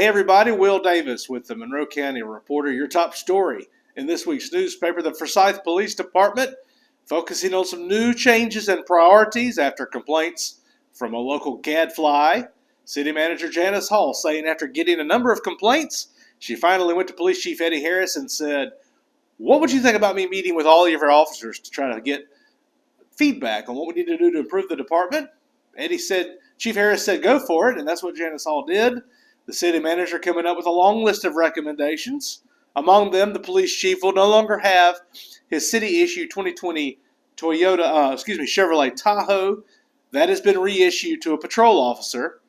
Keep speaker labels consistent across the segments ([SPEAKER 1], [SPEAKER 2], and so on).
[SPEAKER 1] Hey everybody, Will Davis with the Monroe County Reporter, your top story in this week's newspaper. The Forsyth Police Department focusing on some new changes and priorities after complaints from a local gadfly. City Manager Janice Hall saying after getting a number of complaints, she finally went to Police Chief Eddie Harris and said, "What would you think about me meeting with all of your officers to try to get feedback on what we need to do to improve the department?" Chief Harris said, "Go for it," and that's what Janice Hall did. The city manager coming up with a long list of recommendations. Among them, the police chief will no longer have his city-issued 2020 Chevrolet Tahoe. That has been reissued to a patrol officer.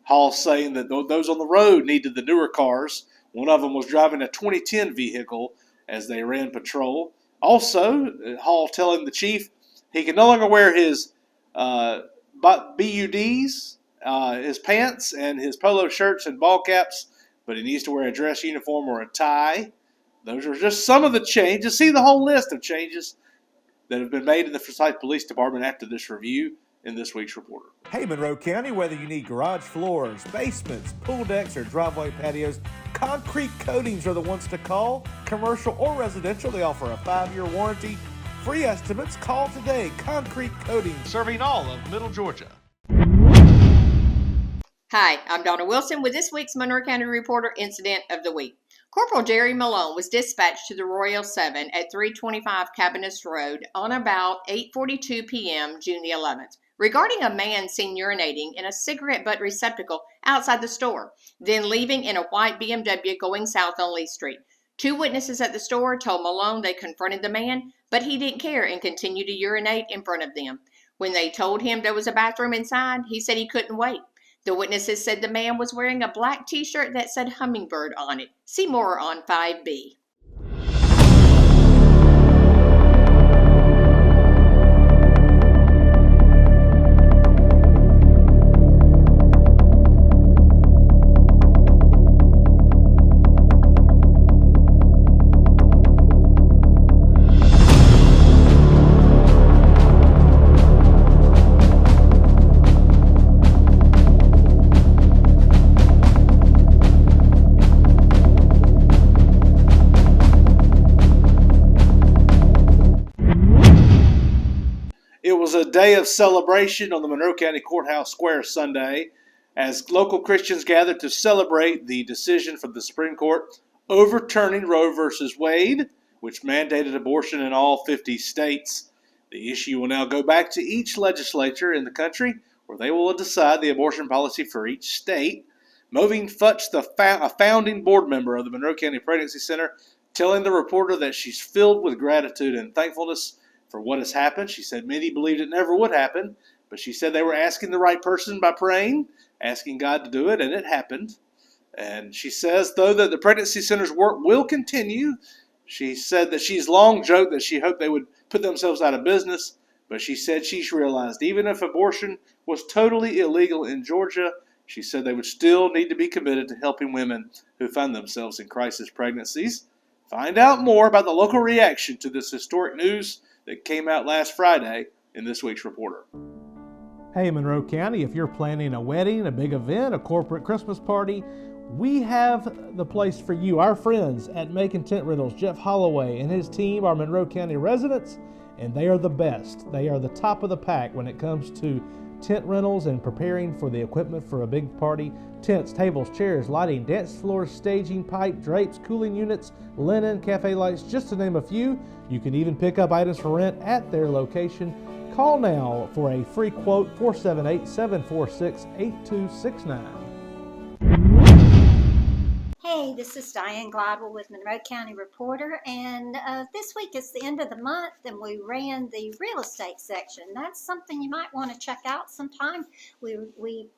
[SPEAKER 1] Hall saying that those on the road needed the newer cars. One of them was driving a 2010 vehicle as they ran patrol. Also, Hall telling the chief he can no longer wear his BUDs, his pants and his polo shirts and ball caps, but he needs to wear a dress uniform or a tie. Those are just some of the changes. See the whole list of changes that have been made in the Forsyth Police Department after this review in this week's Reporter.
[SPEAKER 2] Hey Monroe County, whether you need garage floors, basements, pool decks, or driveway patios, Concrete Coatings are the ones to call. Commercial or residential, they offer a 5-year warranty. Free estimates, call today. Concrete Coatings, serving all of Middle Georgia.
[SPEAKER 3] Hi, I'm Donna Wilson with this week's Monroe County Reporter Incident of the Week. Corporal Jerry Malone was dispatched to the Royal 7 at 325 Cabinets Road on about 8:42 p.m. June the 11th regarding a man seen urinating in a cigarette butt receptacle outside the store, then leaving in a white BMW going south on Lee Street. 2 witnesses at the store told Malone they confronted the man, but he didn't care and continued to urinate in front of them. When they told him there was a bathroom inside, he said he couldn't wait. The witnesses said the man was wearing a black t-shirt that said Hummingbird on it. See more on 5B.
[SPEAKER 1] It was a day of celebration on the Monroe County Courthouse Square Sunday as local Christians gathered to celebrate the decision from the Supreme Court overturning Roe v. Wade, which mandated abortion in all 50 states. The issue will now go back to each legislature in the country where they will decide the abortion policy for each state. Moving Futch, a founding board member of the Monroe County Pregnancy Center, telling the reporter that she's filled with gratitude and thankfulness for what has happened. She said many believed it never would happen, but she said they were asking the right person by praying, asking God to do it, and it happened. And she says, though, that the Pregnancy Center's work will continue. She said that she's long joked that she hoped they would put themselves out of business, but she said she's realized even if abortion was totally illegal in Georgia, she said they would still need to be committed to helping women who find themselves in crisis pregnancies. Find out more about the local reaction to this historic news that came out last Friday in this week's Reporter.
[SPEAKER 4] Hey Monroe County, if you're planning a wedding, a big event, a corporate Christmas party, we have the place for you. Our friends at Macon Tent Rentals, Jeff Holloway and his team are Monroe County residents, and they are the best. They are the top of the pack when it comes to tent rentals and preparing for the equipment for a big party. Tents, tables, chairs, lighting, dance floors, staging, pipe, drapes, cooling units, linen, cafe lights, just to name a few. You can even pick up items for rent at their location. Call now for a free quote, 478-746-8269.
[SPEAKER 5] Hey, this is Diane Glidewell with Monroe County Reporter, and this week is the end of the month, and we ran the real estate section. That's something you might want to check out sometime. We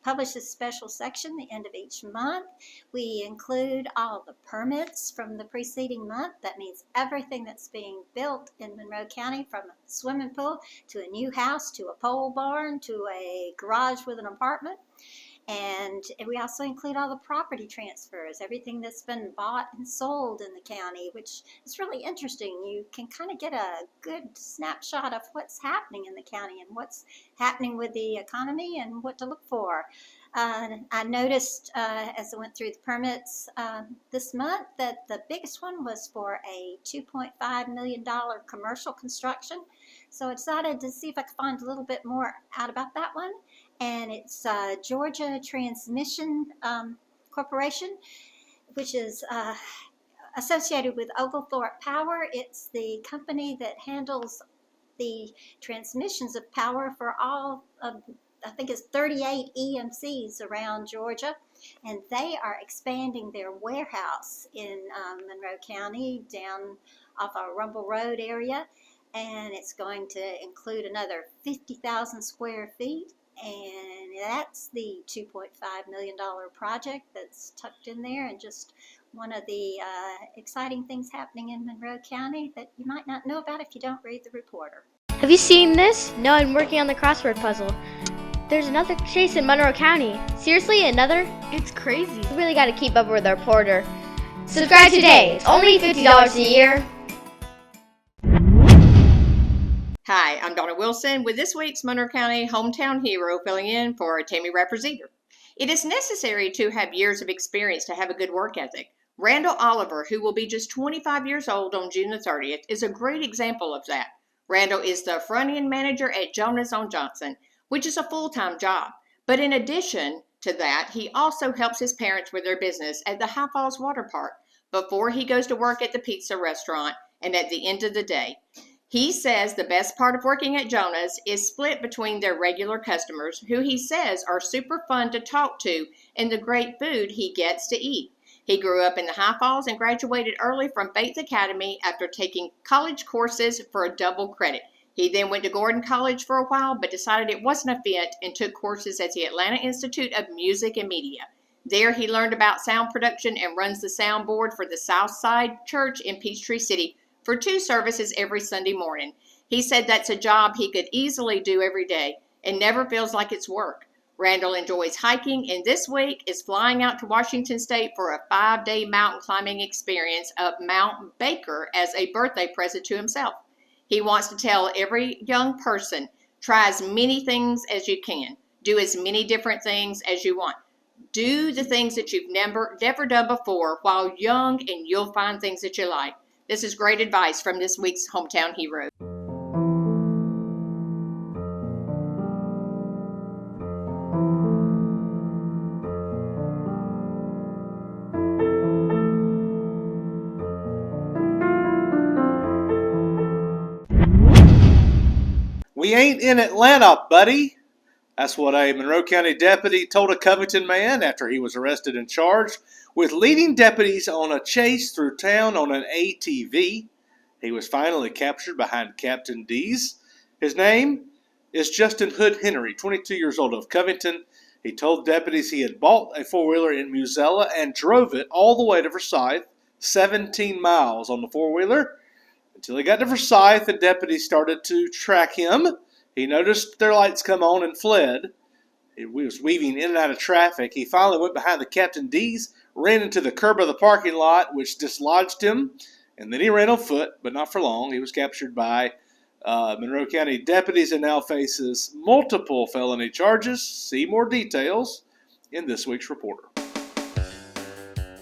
[SPEAKER 5] publish a special section the end of each month. We include all the permits from the preceding month. That means everything that's being built in Monroe County, from a swimming pool to a new house to a pole barn to a garage with an apartment. And we also include all the property transfers, everything that's been bought and sold in the county, which is really interesting. You can kind of get a good snapshot of what's happening in the county and what's happening with the economy and what to look for. I noticed as I went through the permits this month that the biggest one was for a $2.5 million commercial construction. So I decided to see if I could find a little bit more out about that one. And it's Georgia Transmission Corporation, which is associated with Oglethorpe Power. It's the company that handles the transmissions of power for all of, I think it's 38 EMCs around Georgia, and they are expanding their warehouse in Monroe County down off our Rumble Road area, and it's going to include another 50,000 square feet, and that's the $2.5 million project that's tucked in there, and just one of the exciting things happening in Monroe County that you might not know about if you don't read the Reporter.
[SPEAKER 6] Have you seen this? No, I'm working on the crossword puzzle. There's another chase in Monroe County. Seriously, another?
[SPEAKER 7] It's crazy.
[SPEAKER 6] You really got to keep up with our Reporter. Subscribe today. It's only $50 a year.
[SPEAKER 3] Hi, I'm Donna Wilson with this week's Monroe County Hometown Hero, filling in for Tammy Rapper-Zeger. It is necessary to have years of experience to have a good work ethic. Randall Oliver, who will be just 25 years old on June the 30th, is a great example of that. Randall is the front-end manager at Jonas on Johnson, which is a full-time job. But in addition to that, he also helps his parents with their business at the High Falls Water Park before he goes to work at the pizza restaurant and at the end of the day. He says the best part of working at Jonas is split between their regular customers, who he says are super fun to talk to, and the great food he gets to eat. He grew up in the High Falls and graduated early from Bates Academy after taking college courses for a double credit. He then went to Gordon College for a while, but decided it wasn't a fit and took courses at the Atlanta Institute of Music and Media. There he learned about sound production and runs the soundboard for the Southside Church in Peachtree City for 2 services every Sunday morning. He said that's a job he could easily do every day and never feels like it's work. Randall enjoys hiking, and this week is flying out to Washington State for a 5-day mountain climbing experience up Mount Baker as a birthday present to himself. He wants to tell every young person, try as many things as you can. Do as many different things as you want. Do the things that you've never done before while young, and you'll find things that you like. This is great advice from this week's Hometown Hero.
[SPEAKER 1] We ain't in Atlanta, buddy. That's what a Monroe County deputy told a Covington man after he was arrested and charged with leading deputies on a chase through town on an ATV. He was finally captured behind Captain D's. His name is Justin Hood Henry, 22 years old, of Covington. He told deputies he had bought a four-wheeler in Musella and drove it all the way to Forsyth, 17 miles on the four-wheeler. Until he got to Forsyth, the deputies started to track him. He noticed their lights come on and fled. He was weaving in and out of traffic. He finally went behind the Captain D's, ran into the curb of the parking lot, which dislodged him, and then he ran on foot, but not for long. He was captured by Monroe County deputies and now faces multiple felony charges. See more details in this week's Reporter.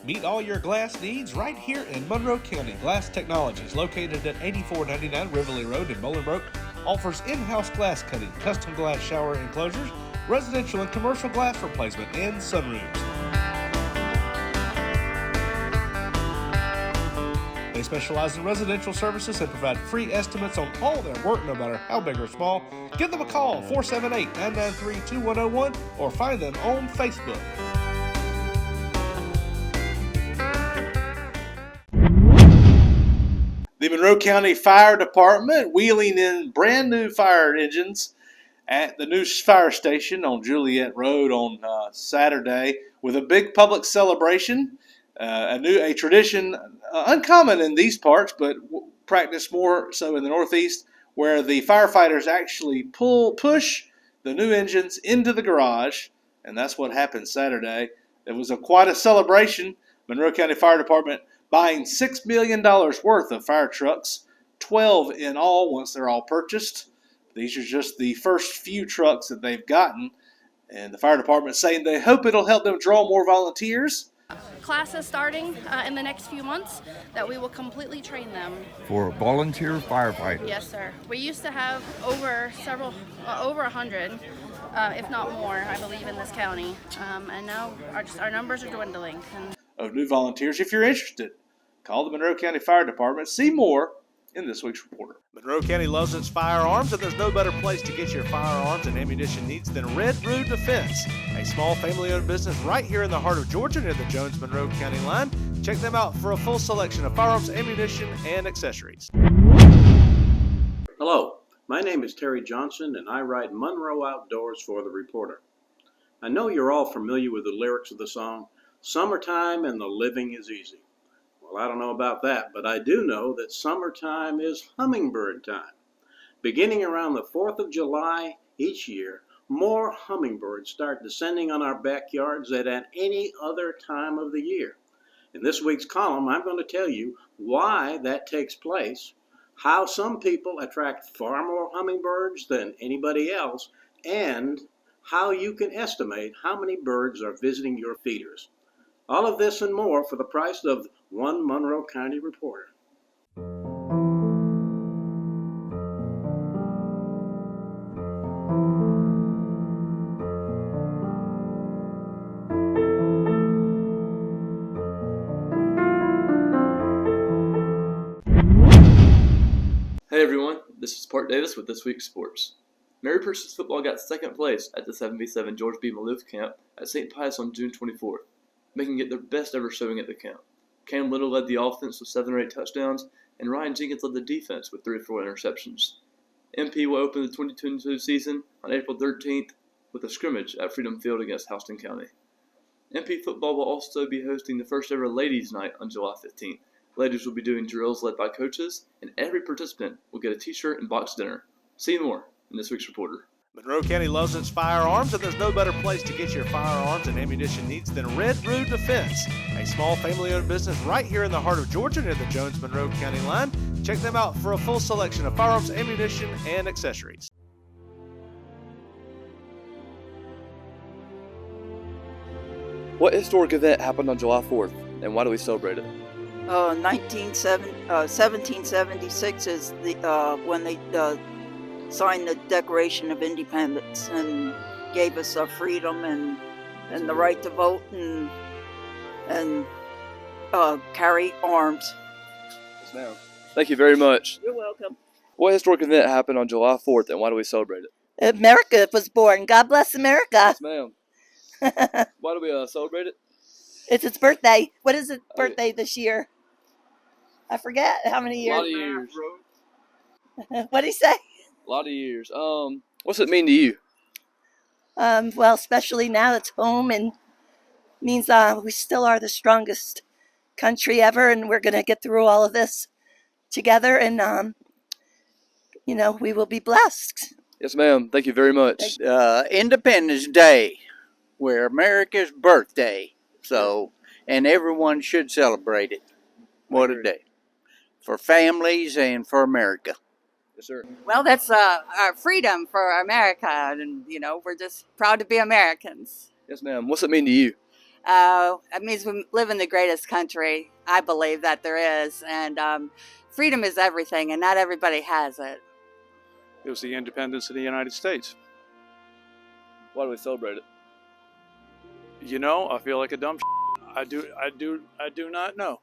[SPEAKER 2] Meet all your glass needs right here in Monroe County. Glass Technologies, located at 8499 Riverly Road in Bolingbroke, offers in-house glass cutting, custom glass shower enclosures, residential and commercial glass replacement, and sunroofs. They specialize in residential services and provide free estimates on all their work, no matter how big or small. Give them a call, 478-993-2101, or find them on Facebook.
[SPEAKER 1] The Monroe County Fire Department wheeling in brand new fire engines at the new fire station on Juliet Road on Saturday with a big public celebration, a tradition uncommon in these parts, but practiced more so in the Northeast, where the firefighters actually push the new engines into the garage, and that's what happened Saturday. It was quite a celebration. Monroe County Fire Department buying $6 million worth of fire trucks, 12 in all once they're all purchased. These are just the first few trucks that they've gotten, And the fire department saying they hope it'll help them draw more volunteers.
[SPEAKER 7] Classes starting in the next few months that we will completely train them.
[SPEAKER 8] For volunteer firefighters?
[SPEAKER 7] Yes, sir. We used to have over 100, if not more, I believe, in this county. And now our numbers are dwindling.
[SPEAKER 1] Of new volunteers, if you're interested, call the Monroe County Fire Department. See more in this week's reporter.
[SPEAKER 2] Monroe County loves its firearms, and there's no better place to get your firearms and ammunition needs than Red Root Defense, a small family-owned business right here in the heart of Georgia near the Jones-Monroe County line. Check them out for a full selection of firearms, ammunition, and accessories.
[SPEAKER 9] Hello, my name is Terry Johnson, and I write Monroe Outdoors for the Reporter. I know you're all familiar with the lyrics of the song, "Summertime and the living is easy." Well, I don't know about that, but I do know that summertime is hummingbird time. Beginning around the 4th of July each year, more hummingbirds start descending on our backyards than at any other time of the year. In this week's column, I'm going to tell you why that takes place, how some people attract far more hummingbirds than anybody else, and how you can estimate how many birds are visiting your feeders. All of this and more for the price of one Monroe County Reporter.
[SPEAKER 10] Hey everyone, this is Park Davis with This Week's Sports. Mary Purchase football got second place at the 7v7 George B. Maloof camp at St. Pius on June 24th, making it their best ever showing at the camp. Cam Little led the offense with 7 or 8 touchdowns, and Ryan Jenkins led the defense with 3 or 4 interceptions. MP will open the 2022 season on April 13th with a scrimmage at Freedom Field against Houston County. MP football will also be hosting the first ever Ladies' Night on July 15th. Ladies will be doing drills led by coaches, and every participant will get a t-shirt and boxed dinner. See more in this week's reporter.
[SPEAKER 2] Monroe County loves its firearms, and there's no better place to get your firearms and ammunition needs than Red Root Defense, a small family-owned business right here in the heart of Georgia near the Jones-Monroe County line. Check them out for a full selection of firearms, ammunition, and accessories.
[SPEAKER 10] What historic event happened on July 4th, and why do we celebrate it?
[SPEAKER 11] 1776 is when they signed the Declaration of Independence and gave us our freedom and the right to vote and carry arms.
[SPEAKER 10] Yes, ma'am. Thank you very much.
[SPEAKER 11] You're welcome.
[SPEAKER 10] What historic event happened on July 4th, and why do we celebrate it?
[SPEAKER 11] America was born. God bless America.
[SPEAKER 10] Yes, ma'am. Why do we celebrate it?
[SPEAKER 11] It's its birthday. What is its birthday this year? I forget how many years.
[SPEAKER 10] A lot of years.
[SPEAKER 11] What did he say?
[SPEAKER 10] A lot of years. What's it mean to you?
[SPEAKER 11] Well, especially now it's home and means we still are the strongest country ever, and we're going to get through all of this together, and we will be blessed.
[SPEAKER 10] Yes, ma'am. Thank you very much.
[SPEAKER 12] Independence Day, where America's birthday. So, and everyone should celebrate it. What a day. For families and for America.
[SPEAKER 10] Yes, sir.
[SPEAKER 13] Well, that's our freedom for America, and we're just proud to be Americans.
[SPEAKER 10] Yes, ma'am. What's it mean to you?
[SPEAKER 13] It means we live in the greatest country, I believe, that there is, and freedom is everything, and not everybody has it.
[SPEAKER 14] It was the independence of the United States.
[SPEAKER 10] Why do we celebrate it?
[SPEAKER 14] I feel like a dumb I do not know.